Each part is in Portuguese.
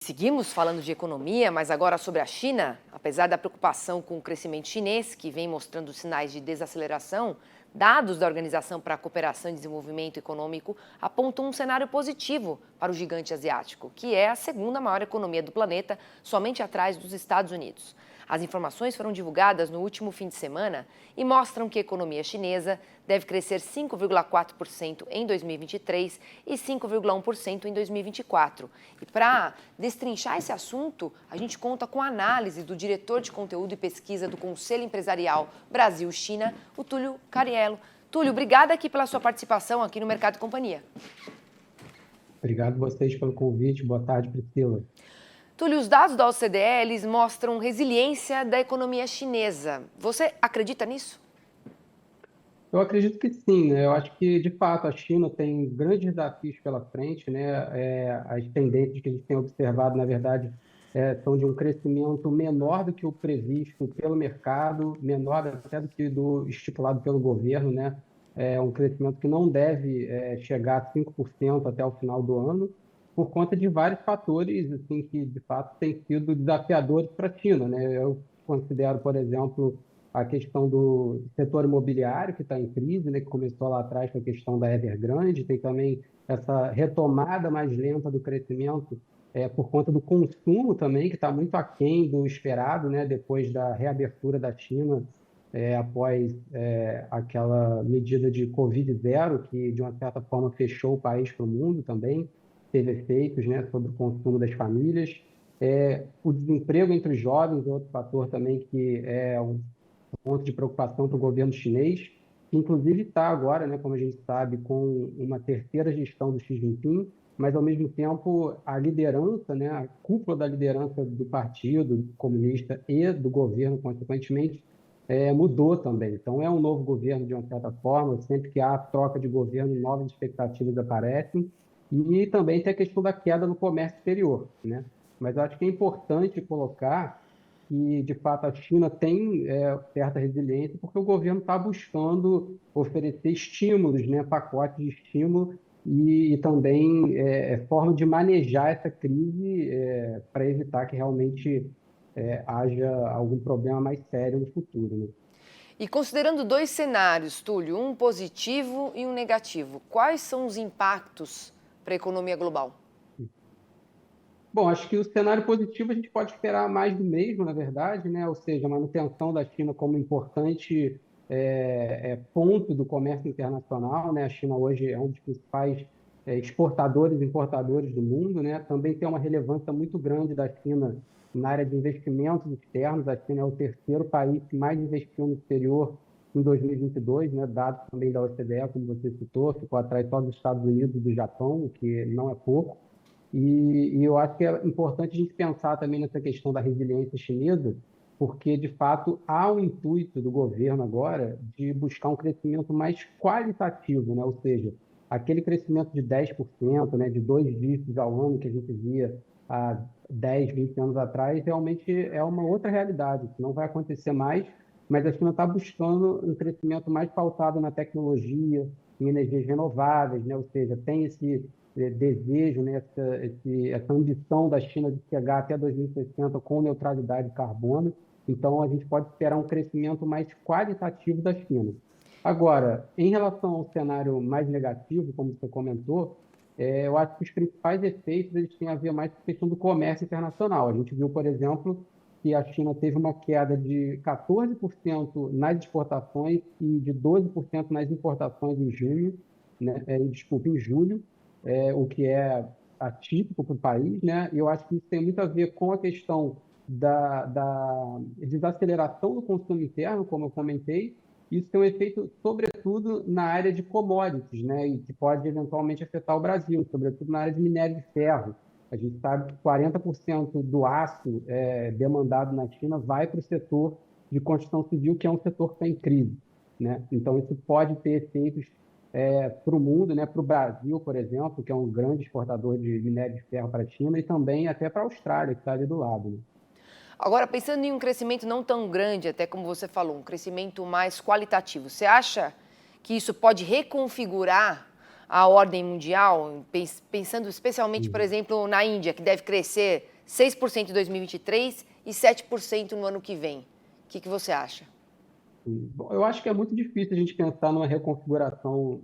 Seguimos falando de economia, mas agora sobre a China. Apesar da preocupação com o crescimento chinês, que vem mostrando sinais de desaceleração, dados da Organização para a Cooperação e Desenvolvimento Econômico apontam um cenário positivo para o gigante asiático, que é a segunda maior economia do planeta, somente atrás dos Estados Unidos. As informações foram divulgadas no último fim de semana e mostram que a economia chinesa deve crescer 5,4% em 2023 e 5,1% em 2024. E para destrinchar esse assunto, a gente conta com a análise do diretor de conteúdo e pesquisa do Conselho Empresarial Brasil-China, o Túlio Cariello. Túlio, obrigada aqui pela sua participação aqui no Mercado e Companhia. Obrigado a vocês pelo convite. Boa tarde, Priscila. Túlio, os dados da OCDE, eles mostram resiliência da economia chinesa. Você acredita nisso? Eu acredito que sim, né? Eu acho que, de fato, a China tem grandes desafios pela frente, né? As tendências que a gente tem observado, na verdade, são de um crescimento menor do que o previsto pelo mercado, menor até do que do estipulado pelo governo, né? É um crescimento que não deve, chegar a 5% até o final do ano, por conta de vários fatores, assim, que, de fato, têm sido desafiadores para a China, né? Eu considero, por exemplo, a questão do setor imobiliário, que está em crise, né, que começou lá atrás com a questão da Evergrande, tem também essa retomada mais lenta do crescimento por conta do consumo também, que está muito aquém do esperado, né, depois da reabertura da China, após aquela medida de Covid zero, que de uma certa forma fechou o país para o mundo também, teve efeitos, né, sobre o consumo das famílias. O desemprego entre os jovens é outro fator também que é um ponto de preocupação para o governo chinês, que inclusive está agora, né, como a gente sabe, com uma terceira gestão do Xi Jinping, mas ao mesmo tempo a liderança, né, a cúpula da liderança do Partido Comunista e do governo, consequentemente, mudou também. Então é um novo governo de uma certa forma, sempre que há troca de governo, novas expectativas aparecem, e também tem a questão da queda no comércio exterior, né? Mas eu acho que é importante colocar que, de fato, a China tem certa resiliência, porque o governo está buscando oferecer estímulos, né, pacotes de estímulo e também forma de manejar essa crise para evitar que realmente haja algum problema mais sério no futuro, né? E considerando dois cenários, Túlio, um positivo e um negativo, quais são os impactos para a economia global? Bom, acho que o cenário positivo a gente pode esperar mais do mesmo, na verdade, né? Ou seja, a manutenção da China como importante ponto do comércio internacional, né? A China hoje é um dos principais exportadores e importadores do mundo, né? Também tem uma relevância muito grande da China na área de investimentos externos. A China é o terceiro país que mais investiu no exterior em 2022, né? Dados também da OCDE, como você citou, ficou atrás só dos Estados Unidos e do Japão, o que não é pouco. E eu acho que é importante a gente pensar também nessa questão da resiliência chinesa, porque, de fato, há um intuito do governo agora de buscar um crescimento mais qualitativo, né? Ou seja, aquele crescimento de 10%, né, de dois dígitos ao ano que a gente via há 10, 20 anos atrás, realmente é uma outra realidade, que não vai acontecer mais, mas a China está buscando um crescimento mais pautado na tecnologia, em energias renováveis, né? Ou seja, tem esse desejo, né, essa ambição da China de chegar até 2060 com neutralidade de carbono. Então, a gente pode esperar um crescimento mais qualitativo da China. Agora, em relação ao cenário mais negativo, como você comentou, eu acho que os principais efeitos eles têm a ver mais com a questão do comércio internacional. A gente viu, por exemplo, que a China teve uma queda de 14% nas exportações e de 12% nas importações em junho, né? Desculpa, em julho, o que é atípico para o país, né? E eu acho que isso tem muito a ver com a questão da desaceleração do consumo interno, como eu comentei. Isso tem um efeito, sobretudo, na área de commodities, né? E que pode eventualmente afetar o Brasil, sobretudo na área de minério de ferro. A gente sabe que 40% do aço demandado na China vai para o setor de construção civil, que é um setor que está em crise, né? Então, isso pode ter efeitos para o mundo, né, para o Brasil, por exemplo, que é um grande exportador de minério de ferro para a China, e também até para a Austrália, que está ali do lado, né? Agora, pensando em um crescimento não tão grande, até como você falou, um crescimento mais qualitativo, você acha que isso pode reconfigurar a ordem mundial, pensando especialmente, por exemplo, na Índia, que deve crescer 6% em 2023 e 7% no ano que vem. O que você acha? Bom, eu acho que é muito difícil a gente pensar numa reconfiguração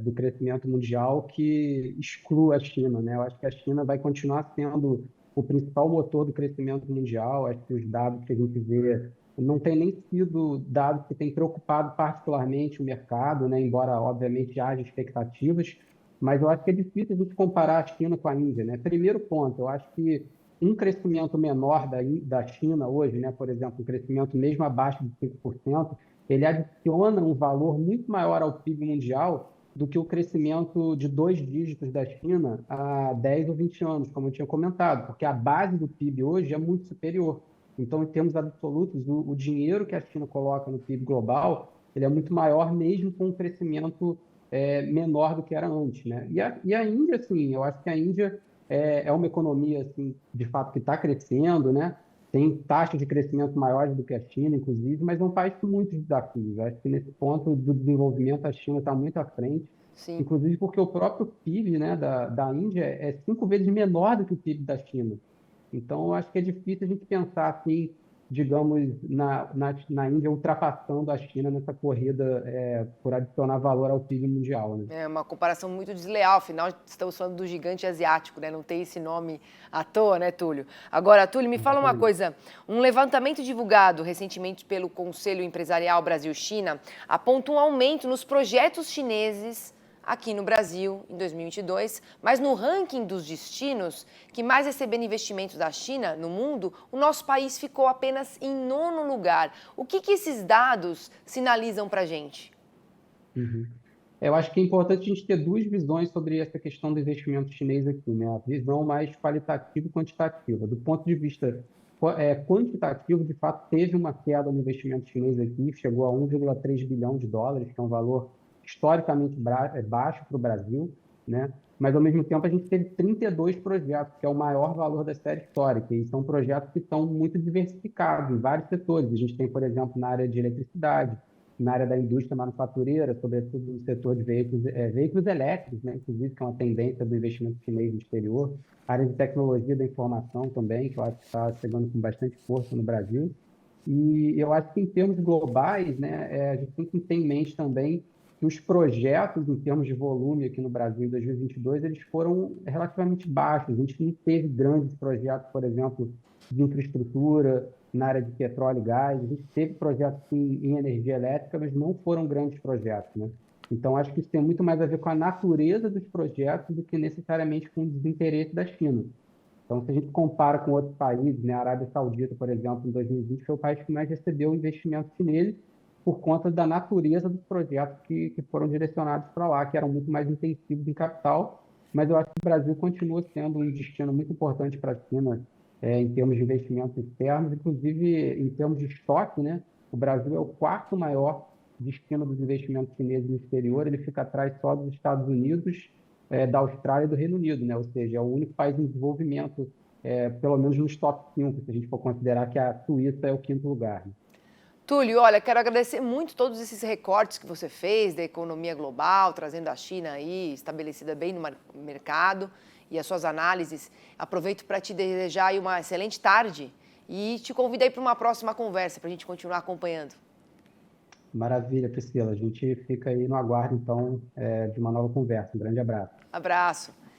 do crescimento mundial que exclua a China, né? Eu acho que a China vai continuar sendo o principal motor do crescimento mundial. Acho que os dados que a gente vê não têm nem sido dados que têm preocupado particularmente o mercado, né? Embora, obviamente, haja expectativas, mas eu acho que é difícil a gente comparar a China com a Índia, né? Primeiro ponto, eu acho que um crescimento menor da China hoje, né, por exemplo, um crescimento mesmo abaixo de 5%, ele adiciona um valor muito maior ao PIB mundial do que o crescimento de 2 dígitos da China há 10 ou 20 anos, como eu tinha comentado, porque a base do PIB hoje é muito superior. Então, em termos absolutos, o dinheiro que a China coloca no PIB global, ele é muito maior mesmo com um crescimento menor do que era antes, né? E a Índia, assim, eu acho que a Índia é uma economia, assim, de fato, que está crescendo, né? Tem taxas de crescimento maiores do que a China, inclusive, mas é um país com muitos desafios. Eu acho que nesse ponto do desenvolvimento a China está muito à frente, Sim. inclusive porque o próprio PIB, né, da Índia é 5 vezes menor do que o PIB da China. Então, eu acho que é difícil a gente pensar assim, digamos, na Índia ultrapassando a China nessa corrida por adicionar valor ao PIB mundial, né? É uma comparação muito desleal, afinal estamos falando do gigante asiático, né? Não tem esse nome à toa, né, Túlio? Agora, Túlio, me fala uma Exatamente. coisa. Um levantamento divulgado recentemente pelo Conselho Empresarial Brasil-China aponta um aumento nos projetos chineses aqui no Brasil em 2022, mas no ranking dos destinos que mais receberam investimentos da China no mundo, o nosso país ficou apenas em 9º lugar. O que esses dados sinalizam para a gente? Uhum. Eu acho que é importante a gente ter duas visões sobre essa questão do investimento chinês aqui, né? A visão mais qualitativa e quantitativa. Do ponto de vista quantitativo, de fato, teve uma queda no investimento chinês aqui, chegou a 1,3 bilhão de dólares, que é um valor historicamente baixo para o Brasil, né? Mas, ao mesmo tempo, a gente teve 32 projetos, que é o maior valor da série histórica, e são projetos que estão muito diversificados em vários setores. A gente tem, por exemplo, na área de eletricidade, na área da indústria manufatureira, sobretudo no setor de veículos elétricos, né, inclusive, que é uma tendência do investimento chinês no exterior, a área de tecnologia da informação também, que eu acho que está chegando com bastante força no Brasil. E eu acho que, em termos globais, né, a gente tem que ter em mente também que os projetos, em termos de volume aqui no Brasil em 2022, eles foram relativamente baixos. A gente não teve grandes projetos, por exemplo, de infraestrutura na área de petróleo e gás. A gente teve projetos em energia elétrica, mas não foram grandes projetos, né? Então, acho que isso tem muito mais a ver com a natureza dos projetos do que necessariamente com o desinteresse da China. Então, se a gente compara com outros países, né, a Arábia Saudita, por exemplo, em 2020, foi o país que mais recebeu investimentos chineses por conta da natureza dos projetos que foram direcionados para lá, que eram muito mais intensivos em capital. Mas eu acho que o Brasil continua sendo um destino muito importante para a China, em termos de investimentos externos, inclusive em termos de estoque, né? O Brasil é o quarto maior destino dos investimentos chineses no exterior, ele fica atrás só dos Estados Unidos, da Austrália e do Reino Unido, né? Ou seja, é o único país em desenvolvimento, pelo menos nos top 5, se a gente for considerar que a Suíça é o quinto lugar, né? Túlio, olha, quero agradecer muito todos esses recortes que você fez da economia global, trazendo a China aí estabelecida bem no mercado e as suas análises. Aproveito para te desejar aí uma excelente tarde e te convido aí para uma próxima conversa para a gente continuar acompanhando. Maravilha, Priscila. A gente fica aí no aguardo, então, de uma nova conversa. Um grande abraço. Abraço.